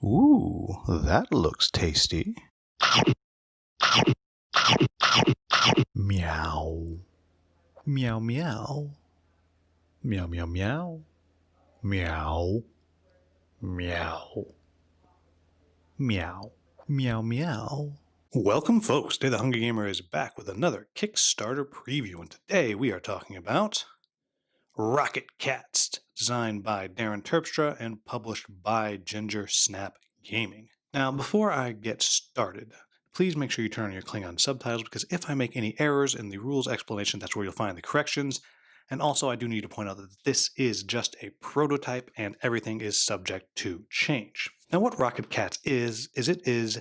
Ooh, that looks tasty. Meow. Meow meow. Meow meow meow. Meow. Meow. Meow. Meow meow. Welcome folks, Today the Hungry Gamer is back with another Kickstarter preview, and today we are talking about Rocket Cats, designed by Darren Terpstra and published by Ginger Snap Gaming. Now, before I get started, please make sure you turn on your Klingon subtitles, because if I make any errors in the rules explanation, that's where you'll find the corrections. And also, I do need to point out that this is just a prototype and everything is subject to change. Now, what Rocket Cats is it is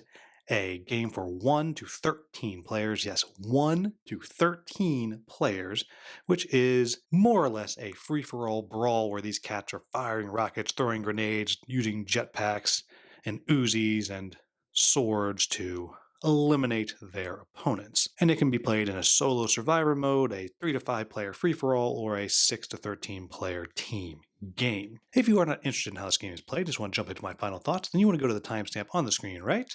a game for 1 to 13 players. Yes, 1 to 13 players, which is more or less a free-for-all brawl where these cats are firing rockets, throwing grenades, using jetpacks and Uzis and swords to eliminate their opponents. And it can be played in a solo survivor mode, a 3 to 5 player free-for-all, or a 6 to 13 player team game. If you are not interested in how this game is played, just want to jump into my final thoughts, then you want to go to the timestamp on the screen, right?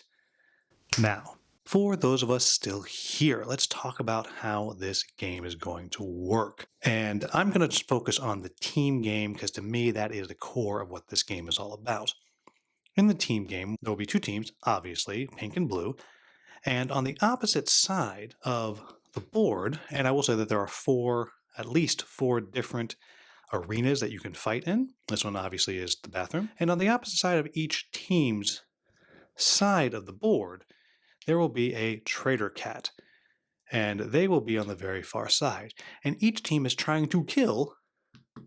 Now, for those of us still here, let's talk about how this game is going to work. And I'm going to focus on the team game because to me that is the core of what this game is all about. In the team game, there will be 2 teams, obviously, pink and blue. And on the opposite side of the board, and I will say that there are at least four different arenas that you can fight in. This one obviously is the bathroom. And on the opposite side of each team's side of the board, there will be a traitor cat, and they will be on the very far side. And each team is trying to kill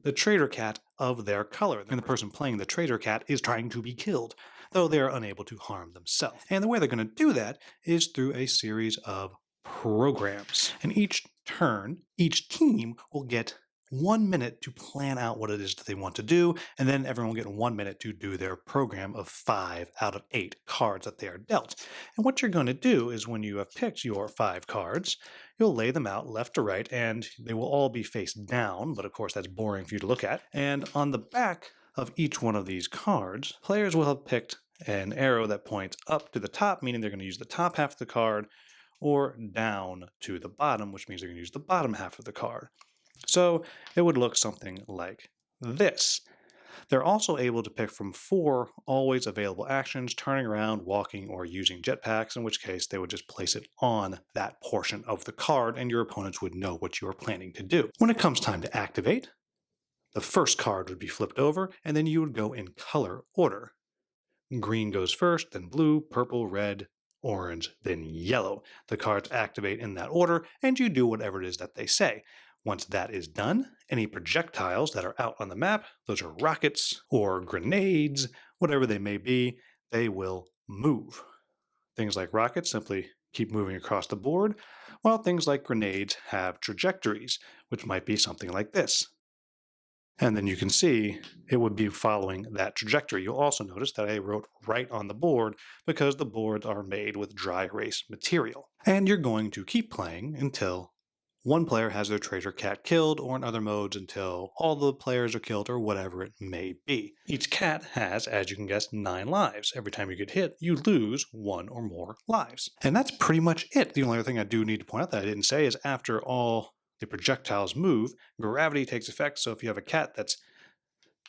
the traitor cat of their color, and the person playing the traitor cat is trying to be killed, though they are unable to harm themselves. And the way they're going to do that is through a series of programs. And each turn, each team will get 1 minute to plan out what it is that they want to do, and then everyone will get 1 minute to do their program of 5 out of 8 cards that they are dealt. And what you're going to do is when you have picked your 5 cards, you'll lay them out left to right, and they will all be face down, but of course that's boring for you to look at. And on the back of each one of these cards, players will have picked an arrow that points up to the top, meaning they're going to use the top half of the card, or down to the bottom, which means they're going to use the bottom half of the card. So it would look something like this. They're also able to pick from 4 always available actions, turning around, walking, or using jetpacks, in which case they would just place it on that portion of the card and your opponents would know what you are planning to do. When it comes time to activate, the first card would be flipped over and then you would go in color order. Green goes first, then blue, purple, red, orange, then yellow. The cards activate in that order and you do whatever it is that they say. Once that is done, any projectiles that are out on the map, those are rockets or grenades, whatever they may be, they will move. Things like rockets simply keep moving across the board, while things like grenades have trajectories, which might be something like this. And then you can see it would be following that trajectory. You'll also notice that I wrote right on the board because the boards are made with dry erase material. And you're going to keep playing until one player has their traitor cat killed, or in other modes until all the players are killed, or whatever it may be. Each cat has, as you can guess, 9 lives. Every time you get hit, you lose 1 or more lives. And that's pretty much it. The only other thing I do need to point out that I didn't say is after all the projectiles move, gravity takes effect. So if you have a cat that's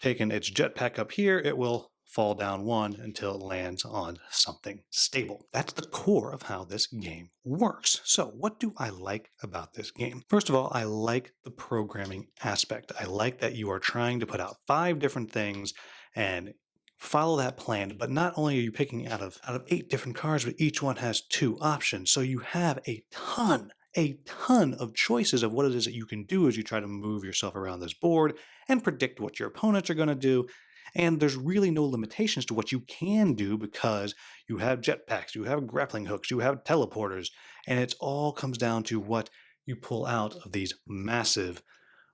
taken its jetpack up here, it will fall down 1 until it lands on something stable. That's the core of how this game works. So what do I like about this game? First of all, I like the programming aspect. I like that you are trying to put out 5 different things and follow that plan, but not only are you picking out of 8 different cards, but each one has 2 options. So you have a ton of choices of what it is that you can do as you try to move yourself around this board and predict what your opponents are going to do. And there's really no limitations to what you can do because you have jetpacks, you have grappling hooks, you have teleporters, and it all comes down to what you pull out of these massive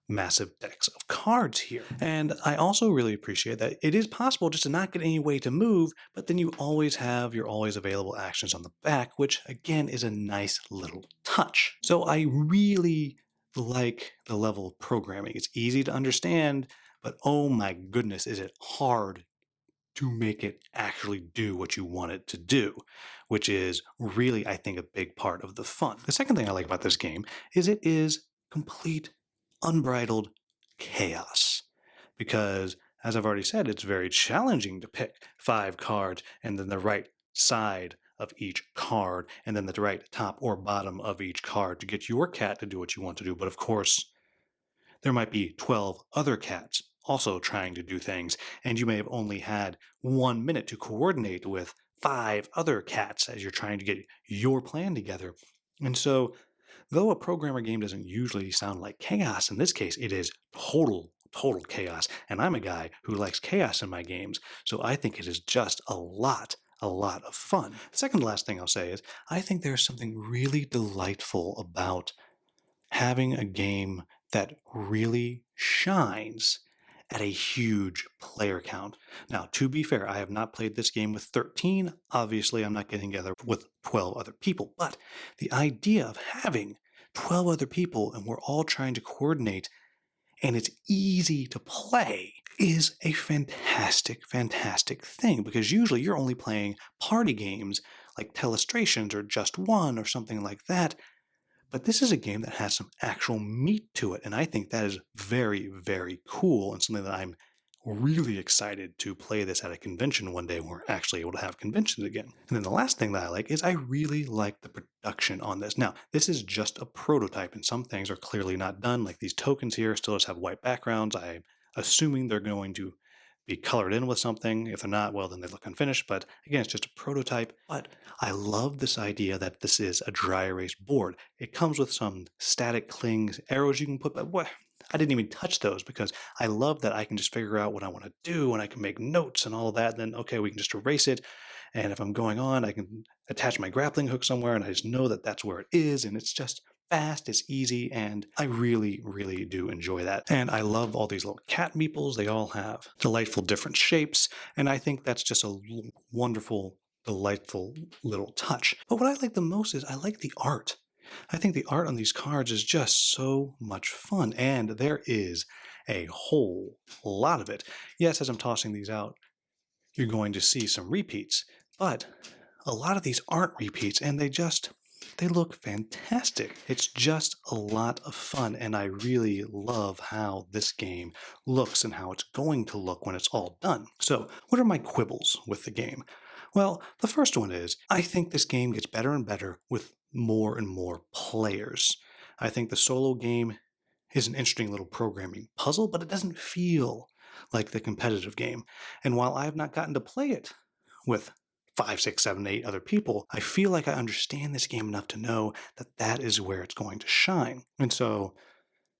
decks of cards here. And I also really appreciate that it is possible just to not get any way to move, but then you always have your always available actions on the back, which again is a nice little touch. So I really like the level of programming. It's easy to understand, but oh my goodness, is it hard to make it actually do what you want it to do, which is really, I think, a big part of the fun. The second thing I like about this game is it is complete, unbridled chaos. Because, as I've already said, it's very challenging to pick 5 cards and then the right side of each card and then the right top or bottom of each card to get your cat to do what you want to do. But of course, there might be 12 other cats also trying to do things, and you may have only had 1 minute to coordinate with 5 other cats as you're trying to get your plan together. And so, though a programmer game doesn't usually sound like chaos, in this case, it is total chaos. And I'm a guy who likes chaos in my games, so I think it is just a lot of fun. The second to last thing I'll say is I think there's something really delightful about having a game that really shines at a huge player count. Now, to be fair, I have not played this game with 13. Obviously, I'm not getting together with 12 other people, but the idea of having 12 other people and we're all trying to coordinate and it's easy to play is a fantastic thing because usually you're only playing party games like Telestrations or Just One or something like that. But this is a game that has some actual meat to it, and I think that is very cool and something that I'm really excited to play this at a convention one day when we're actually able to have conventions again. And then the last thing that I like is I really like the production on this. Now, this is just a prototype, and some things are clearly not done, like these tokens here still just have white backgrounds. I'm assuming they're going to be colored in with something. If they're not, well, then they look unfinished. But again, it's just a prototype. But I love this idea that this is a dry erase board. It comes with some static clings, arrows you can put, but what? I didn't even touch those because I love that I can just figure out what I want to do and I can make notes and all of that. Then, okay, we can just erase it. And if I'm going on, I can attach my grappling hook somewhere and I just know that that's where it is. And it's just fast, it's easy, and I really do enjoy that. And I love all these little cat meeples. They all have delightful different shapes, and I think that's just a wonderful, delightful little touch. But what I like the most is I like the art. I think the art on these cards is just so much fun, and there is a whole lot of it. Yes, as I'm tossing these out, you're going to see some repeats, but a lot of these aren't repeats, and they look fantastic. It's just a lot of fun, and I really love how this game looks and how it's going to look when it's all done. So, what are my quibbles with the game? Well, the first one is I think this game gets better and better with more and more players. I think the solo game is an interesting little programming puzzle, but it doesn't feel like the competitive game. And while I have not gotten to play it with 5, 6, 7, 8 other people, I feel like I understand this game enough to know that that is where it's going to shine. And so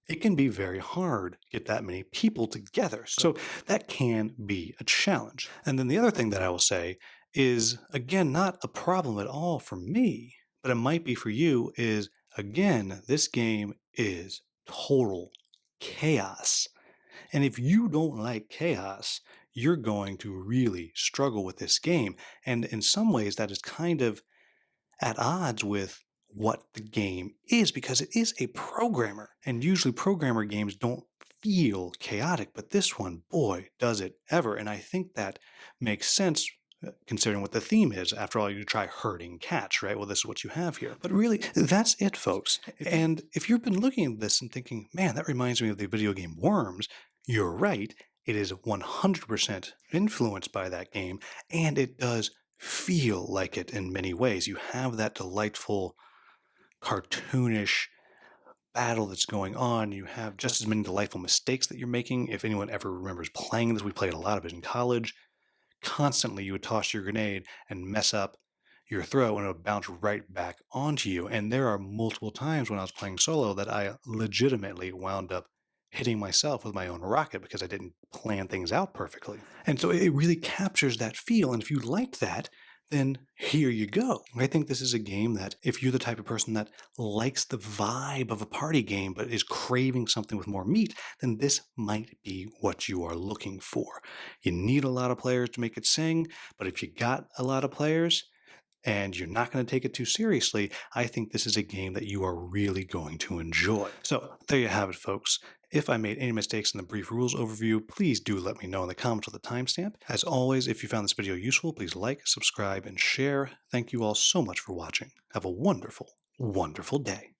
it can be very hard to get that many people together. So that can be a challenge. And then the other thing that I will say is, again, not a problem at all for me, but it might be for you, is again, this game is total chaos. And if you don't like chaos, you're going to really struggle with this game. And in some ways, that is kind of at odds with what the game is because it is a programmer. And usually, programmer games don't feel chaotic, but this one, boy, does it ever. And I think that makes sense considering what the theme is. After all, you try herding cats, right? Well, this is what you have here. But really, that's it, folks. And if you've been looking at this and thinking, man, that reminds me of the video game Worms, you're right. It is 100% influenced by that game, and it does feel like it in many ways. You have that delightful, cartoonish battle that's going on. You have just as many delightful mistakes that you're making. If anyone ever remembers playing this, we played a lot of it in college. Constantly, you would toss your grenade and mess up your throw, and it would bounce right back onto you. And there are multiple times when I was playing solo that I legitimately wound up hitting myself with my own rocket because I didn't plan things out perfectly. And so it really captures that feel. And if you liked that, then here you go. I think this is a game that if you're the type of person that likes the vibe of a party game but is craving something with more meat, then this might be what you are looking for. You need a lot of players to make it sing, but if you got a lot of players, and you're not going to take it too seriously, I think this is a game that you are really going to enjoy. So there you have it, folks. If I made any mistakes in the brief rules overview, please do let me know in the comments with a timestamp. As always, if you found this video useful, please like, subscribe, and share. Thank you all so much for watching. Have a wonderful, wonderful day.